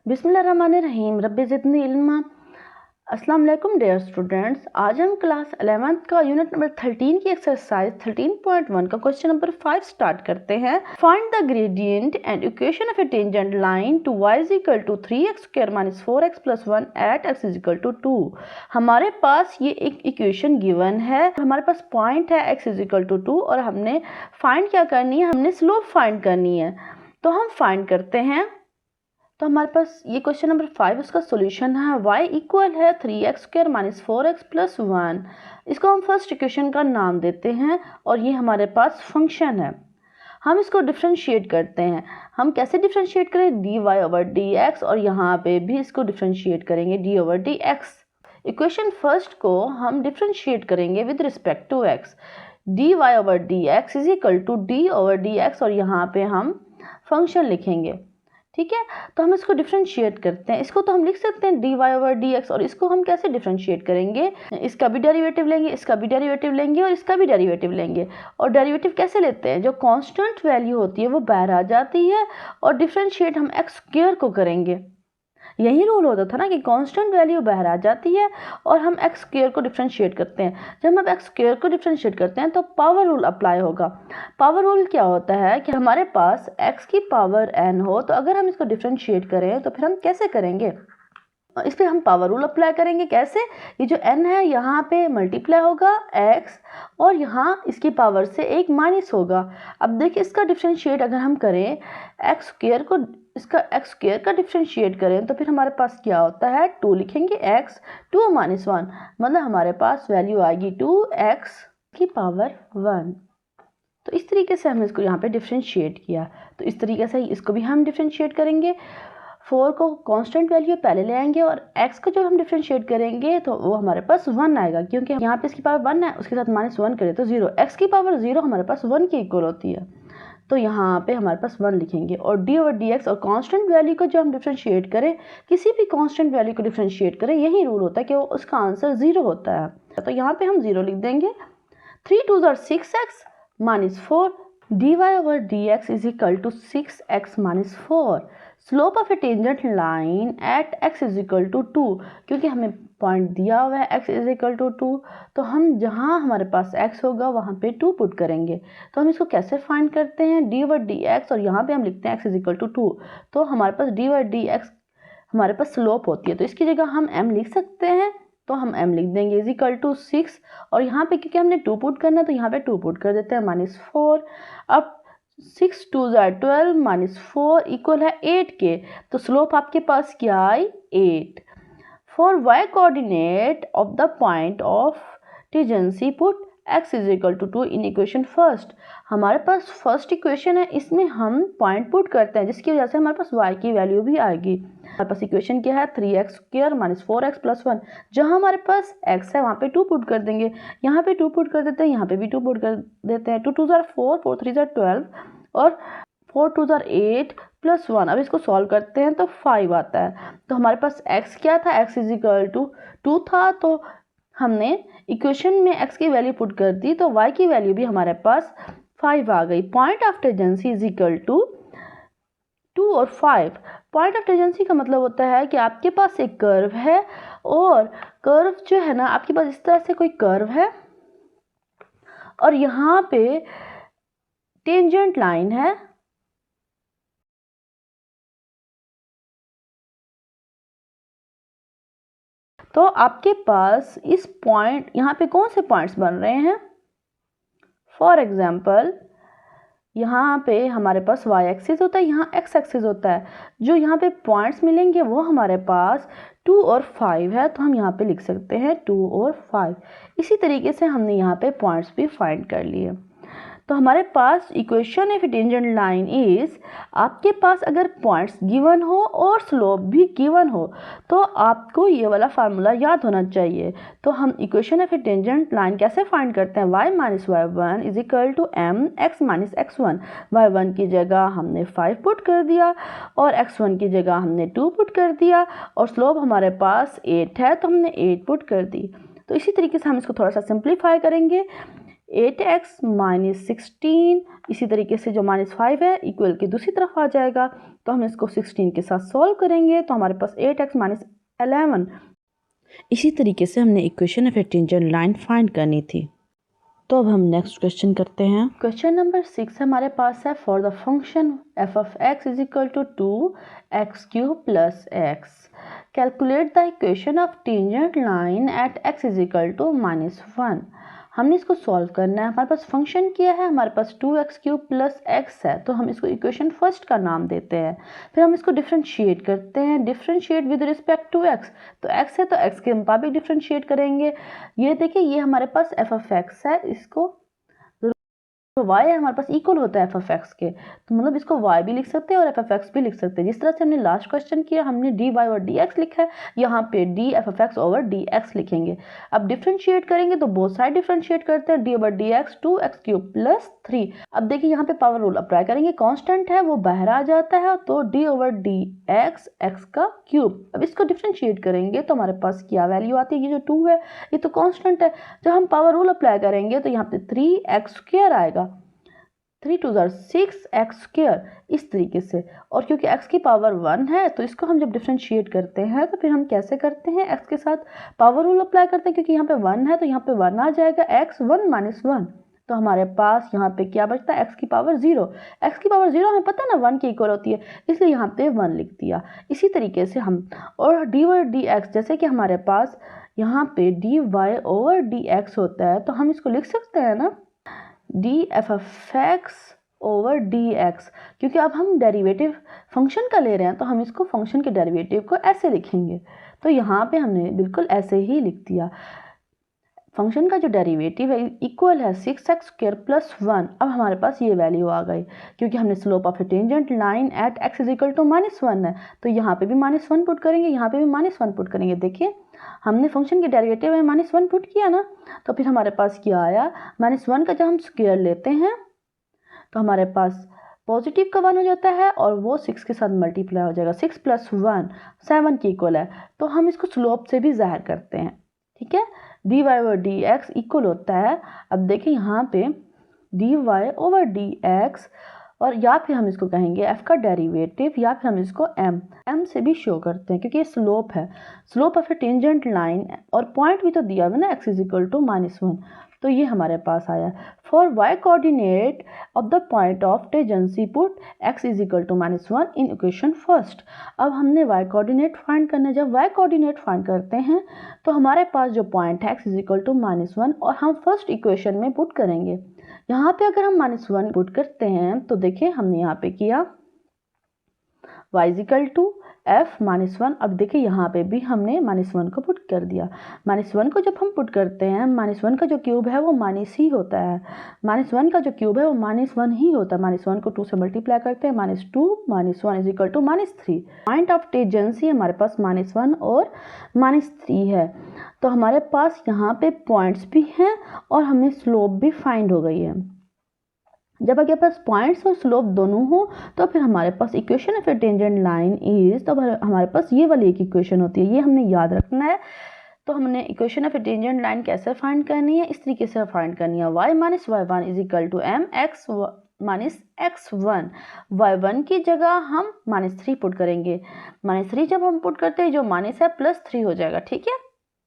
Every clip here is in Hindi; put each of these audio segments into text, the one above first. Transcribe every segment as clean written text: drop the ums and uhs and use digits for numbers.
बिस्मिल्लाहिर्रहमानिर्रहीम रब्बि ज़िदनी इल्मा। अस्सलाम वालेकुम डियर स्टूडेंट्स। आज हम क्लास 11th का यूनिट नंबर 13 की एक्सरसाइज 13.1 का क्वेश्चन नंबर 5 स्टार्ट करते हैं। Find the gradient and equation of a tangent line to y is equal to 3x² - 4x + 1 at x is equal to 2। हमारे पास ये एक इक्वेशन गिवन है, हमारे पास पॉइंट है x इज इक्वल टू 2 और हमने फाइंड क्या करनी है, हमने स्लोप फाइंड करनी है। तो हम फाइंड करते हैं। तो हमारे पास ये क्वेश्चन नंबर 5 उसका सॉल्यूशन है y इक्वल है 3x² - 4x + 1। इसको हम फर्स्ट इक्वेशन का नाम देते हैं और ये हमारे पास फंक्शन है। हम इसको डिफरेंशिएट करते हैं। हम कैसे डिफरेंशिएट करें, dy/dx, और यहाँ पे भी इसको डिफरेंशिएट करेंगे d/dx। इक्वेशन फर्स्ट को हम डिफरेंशिएट करेंगे with respect to x। dy/dx is equal to d/dx और यहाँ पे हम फंक्शन लिखेंगे। ठीक है, तो हम इसको डिफरेंशिएट करते हैं। इसको तो हम लिख सकते हैं dy/dx, और इसको हम कैसे डिफरेंशिएट करेंगे, इसका भी डेरिवेटिव लेंगे, इसका भी डेरिवेटिव लेंगे और इसका भी डेरिवेटिव लेंगे। और डेरिवेटिव कैसे लेते हैं, जो कांस्टेंट वैल्यू होती है वो बाहर आ जाती है और डिफरेंशिएट हम x² को करेंगे। यही रूल होता था ना कि कांस्टेंट वैल्यू बाहर आ जाती है और हम x² को डिफरेंशिएट करते हैं। जब हम x² को डिफरेंशिएट करते हैं तो पावर रूल अप्लाई होगा। पावर रूल क्या होता है कि हमारे पास x की पावर n हो, तो अगर हम इसको डिफरेंशिएट करें तो फिर हम कैसे करेंगे, इस पर हम पावर रूल अप्लाई करेंगे। कैसे, ये जो n है यहाँ पे मल्टीप्लाई होगा x और यहाँ इसकी पावर से एक माइनस होगा। अब देखिए इसका डिफरेंशिएट अगर हम करें x² को, इसका x² का डिफरेंशिएट करें तो फिर हमारे पास क्या होता है, 2 लिखेंगे x 2 - 1, मतलब हमारे पास वैल्यू आएगी 2x की पावर 1। तो इस तरीके से हमने इसको यहाँ पे डिफरेंशिएट किया। तो इस तरीके से इसको भी हम डिफरेंशिएट करेंगे। 4 को कांस्टेंट वैल्यू पहले ले आएंगे और x को जब हम डिफरेंशिएट करेंगे तो वो हमारे पास 1 आएगा, क्योंकि यहाँ पे इसकी पावर 1 है, उसके साथ -1 करें तो 0। x की पावर 0 हमारे पास 1 के इक्वल होती है, तो यहाँ पे हमारे पास 1 लिखेंगे। और d/dx और कांस्टेंट वैल्यू को जो हम डिफरेंशिएट करें, किसी भी कांस्टेंट वैल्यू को डिफरेंशिएट करें, यही रूल होता है कि वो उसका आंसर 0 होता है। तो यहाँ पे हम 0 लिख देंगे। 3 × 2 = 6x - 4 dy/dx is equal to 6x - 4। Slope of a tangent line at x is equal to 2, क्योंकि हमें पॉइंट दिया हुआ है x इज इक्वल टू 2, तो हम जहाँ हमारे पास x होगा वहाँ पे 2 पुट करेंगे। तो हम इसको कैसे फाइंड करते हैं, d/dx और यहाँ पे हम लिखते हैं x इज इक्वल टू 2। तो हमारे पास d/dx हमारे पास स्लोप होती है, तो इसकी जगह हम m लिख सकते हैं। तो हम m लिख देंगे इज इक्वल टू 6, और यहाँ पे क्योंकि हमने 2 पुट करना है तो यहाँ पे 2 पुट कर देते हैं -4। अब 6 × 2 = 12 - 4 इक्वल है 8 के, तो स्लोप आपके पास क्या आई, 8। For y coordinate of the point of tangency put x is equal to 2 in equation first. हमारे पास फर्स्ट इक्वेशन है, इसमें हम पॉइंट पुट करते हैं जिसकी वजह से हमारे पास y की वैल्यू भी आएगी। हमारे पास इक्वेशन क्या है, 3x² - 4x + 1। जहाँ हमारे पास x है वहाँ पे 2 पुट कर देंगे, यहाँ पे 2 पुट कर देते हैं, यहाँ पे भी 2 पुट कर देते हैं। 2 × 2 = 4, 4 × 3 = 12 और 4 × 2 = 8 + 1। अब इसको सॉल्व करते हैं तो 5 आता है। तो हमारे पास x क्या था, x इज इक्वल टू 2 था, तो हमने इक्वेशन में x की वैल्यू पुट कर दी, तो y की वैल्यू भी हमारे पास 5 आ गई। Point of tangency is equal to 2 और 5। पॉइंट ऑफ टेंजेंसी का मतलब होता है कि आपके पास एक कर्व है, और कर्व जो है ना, आपके पास इस तरह से कोई कर्व है और यहाँ पे टेंजेंट लाइन है, तो आपके पास इस पॉइंट, यहाँ पे कौन से पॉइंट्स बन रहे हैं, फॉर एग्जाम्पल यहाँ पे हमारे पास y एक्सिस होता है, यहाँ x एक्सिस होता है। जो यहाँ पे पॉइंट्स मिलेंगे वो हमारे पास 2 और 5 है, तो हम यहाँ पे लिख सकते हैं 2 और 5। इसी तरीके से हमने यहाँ पे पॉइंट्स भी फाइंड कर लिए। तो हमारे पास equation of tangent line is, आपके पास अगर पॉइंट्स गिवन हो और स्लोप भी गिवन हो तो आपको ये वाला फार्मूला याद होना चाहिए। तो हम इक्वेशन ऑफ टेंजेंट लाइन कैसे फाइंड करते हैं, y - y1 is equal to mx - x1। y1 की जगह हमने 5 पुट कर दिया और x1 की जगह हमने 2 पुट कर दिया, और स्लोप हमारे पास 8 है तो हमने 8 पुट कर दी। तो इसी तरीके से हम इसको थोड़ा सा सिंप्लीफाई करेंगे। 8x माइनस 16, इसी तरीके से जो -5 है इक्वल के दूसरी तरफ आ जाएगा, तो हम इसको 16 के साथ सॉल्व करेंगे तो हमारे पास 8x माइनस 11। इसी तरीके से हमने equation of a tangent line find करनी थी। तो अब हम नेक्स्ट क्वेश्चन करते हैं। क्वेश्चन नंबर 6 हमारे पास है, for the function f of x is equal to 2x³ plus x, calculate the equation of tangent line at x is equal to -1। हमने इसको सॉल्व करना है। हमारे पास फंक्शन क्या है, हमारे पास 2x³ प्लस x है, तो हम इसको इक्वेशन फर्स्ट का नाम देते हैं। फिर हम इसको डिफ्रेंशिएट करते हैं, differentiate with respect to x, तो x है तो x के मुताबिक डिफ्रेंशिएट करेंगे। ये देखिए ये हमारे पास f of x है, इसको तो y है हमारे पास इक्वल होता है f of x के, तो मतलब इसको y भी लिख सकते हैं और f of x भी लिख सकते हैं। जिस तरह से हमने लास्ट क्वेश्चन किया, हमने dy और dx लिखा है, यहाँ पे d f of x over dx लिखेंगे। अब डिफ्रेंशिएट करेंगे तो बोथ साइड डिफ्रेंशिएट करते हैं, d over dx 2x³ plus 3। अब देखिए यहाँ पे पावर रूल अप्लाई करेंगे, कांस्टेंट है वो बाहर आ जाता है, तो d ओवर dx x का क्यूब। अब इसको डिफ्रेंशिएट करेंगे तो हमारे पास क्या वैल्यू आती है, ये जो 2 है ये तो कांस्टेंट है। जब हम पावर रूल अप्लाई करेंगे तो यहाँ पे 3x² आएगा, 3 2 6x², इस तरीके से। और क्योंकि x की पावर 1 है तो इसको हम जब डिफ्रेंशिएट करते हैं तो फिर हम कैसे करते हैं, x के साथ पावर रूल अप्लाई करते हैं, क्योंकि यहाँ पे 1 है तो यहाँ पे 1 आ जाएगा, x 1 माइनस 1, तो हमारे पास यहाँ पे क्या बचता है, x की पावर 0। x की पावर 0 हमें पता है ना 1 के इक्वल होती है, इसलिए यहाँ पे 1 लिख दिया। इसी तरीके से हम और dy ओवर dx, जैसे कि हमारे पास यहाँ पे dy ओवर dx होता है, तो हम इसको लिख सकते हैं ना d f of x over dx, क्योंकि अब हम डेरिवेटिव फंक्शन का ले रहे हैं तो हम इसको फंक्शन के डेरिवेटिव को ऐसे लिखेंगे। तो यहाँ पे हमने बिल्कुल ऐसे ही लिख दिया। फंक्शन का जो डेरिवेटिव है इक्वल है 6x² प्लस 1। अब हमारे पास ये वैल्यू आ गई, क्योंकि हमने slope of a tangent line at x is equal to -1 है, तो यहाँ पे भी -1 पुट करेंगे, यहाँ पे भी -1 पुट करेंगे। देखिए हमने फंक्शन के डेरिवेटिव में -1 पुट किया ना, तो फिर हमारे पास क्या आया, -1 का जब हम स्क्वायर लेते हैं तो हमारे पास पॉजिटिव का 1 हो जाता है और वो 6 के साथ मल्टीप्लाई हो जाएगा। 6 + 1 7 की इक्वल है, तो हम इसको स्लोप से भी ज़ाहिर करते हैं। ठीक है, dy ओवर dx इक्वल होता है, अब देखिए यहाँ पे dy ओवर dx, और या फिर हम इसको कहेंगे f का डेरिवेटिव, या फिर हम इसको m से भी शो करते हैं, क्योंकि ये स्लोप है, slope of a tangent line, और पॉइंट भी तो दिया हुआ ना x इज इक्वल टू -1, तो ये हमारे पास आया। For y coordinate of the point of tangency put x is equal to -1 in equation first. अब हमने y कोऑर्डिनेट फाइंड करना है। जब y कोऑर्डिनेट फाइंड करते हैं तो हमारे पास जो पॉइंट है x इज इक्वल टू -1, और हम फर्स्ट इक्वेशन में पुट करेंगे। यहाँ पे अगर हम -1 पुट करते हैं तो देखिए हमने यहाँ पे किया y is equal to f -1। अब देखिए यहाँ पे भी हमने -1 को पुट कर दिया। -1 को जब हम पुट करते हैं, -1 का जो क्यूब है वो माइनस ही होता है, -1 का जो क्यूब है वो -1 ही होता है। -1 को 2 से मल्टीप्लाई करते हैं, -2 -1 is equal to -3। Point of tangency हमारे पास -1 और -3 है, तो हमारे पास यहाँ पे पॉइंट्स भी हैं और हमें स्लोप भी फाइंड हो गई है। जब आपके पास पॉइंट्स और स्लोप दोनों हो तो फिर हमारे पास equation of a tangent line is, तो हमारे पास ये वाली एक इक्वेशन होती है, ये हमने याद रखना है। तो हमने equation of a tangent line कैसे फाइंड करनी है, इस तरीके से फाइंड करनी है, y minus y1 is equal to mx minus x1। y1 की जगह हम -3 पुट करेंगे। -3 जब हम पुट करते हैं, जो माइनस है +3 हो जाएगा। ठीक है,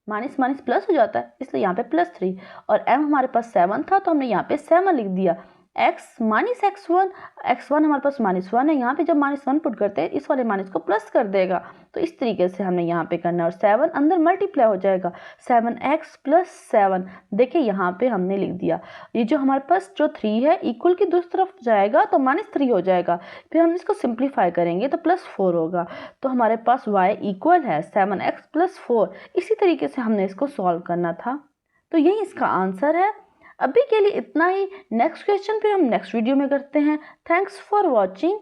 माइनस माइनस प्लस हो जाता है, इसलिए यहाँ पे +3, और m हमारे पास 7 था तो हमने यहाँ पे 7 लिख दिया। x माइनस x1 हमारे पास -1 है, यहाँ पे जब -1 पुट करते हैं इस वाले माइनस को प्लस कर देगा, तो इस तरीके से हमने यहाँ पे करना है, और 7 अंदर मल्टीप्लाई हो जाएगा, 7x + 7। देखिए यहाँ पे हमने लिख दिया। ये जो हमारे पास जो 3 है इक्वल की दूसरी तरफ जाएगा तो -3 हो जाएगा, फिर हम इसको सिंप्लीफाई करेंगे तो +4 होगा, तो हमारे पास y इक्वल है 7x + 4। इसी तरीके से हमने इसको सॉल्व करना था, तो यही इसका आंसर है। अभी के लिए इतना ही, नेक्स्ट क्वेश्चन फिर हम नेक्स्ट वीडियो में करते हैं। Thanks for watching.